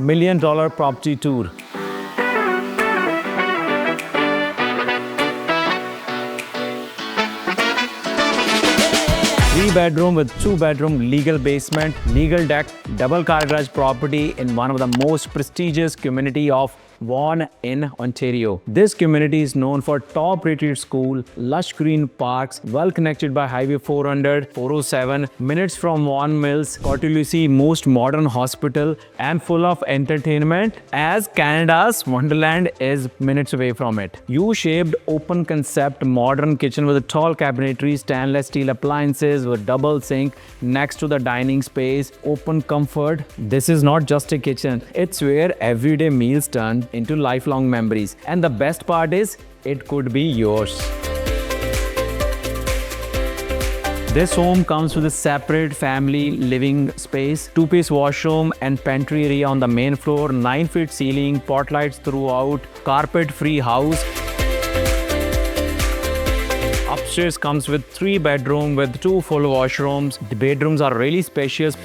million property tour. 3-bedroom with 2-bedroom legal basement, legal deck, double car garage property in one of the most prestigious community of Vaughan in Ontario. This community is known for top-rated school, lush green parks, well connected by Highway 400, 407, minutes from Vaughan Mills, Courtulucy, most modern hospital, and full of entertainment, as Canada's Wonderland is minutes away from it. U-shaped, open concept, modern kitchen with a tall cabinetry, stainless steel appliances with double sink next to the dining space, open comfort. This is not just a kitchen, it's where everyday meals turn into lifelong memories. And the best part is, it could be yours. This home comes with a separate family living space, 2-piece washroom and pantry area on the main floor, 9-feet ceiling, pot lights throughout, carpet-free house. Upstairs comes with 3-bedroom with 2 full washrooms. The bedrooms are really spacious.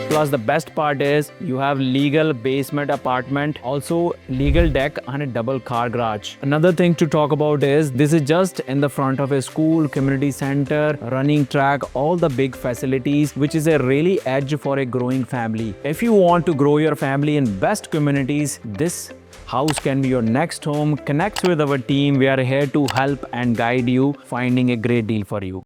Plus, the best part is you have legal basement apartment, also legal deck and a double car garage. Another thing to talk about is this is just in the front of a school, community center, running track, all the big facilities, which is a really edge for a growing family. If you want to grow your family in best communities, this house can be your next home. Connect with our team. We are here to help and guide you, finding a great deal for you.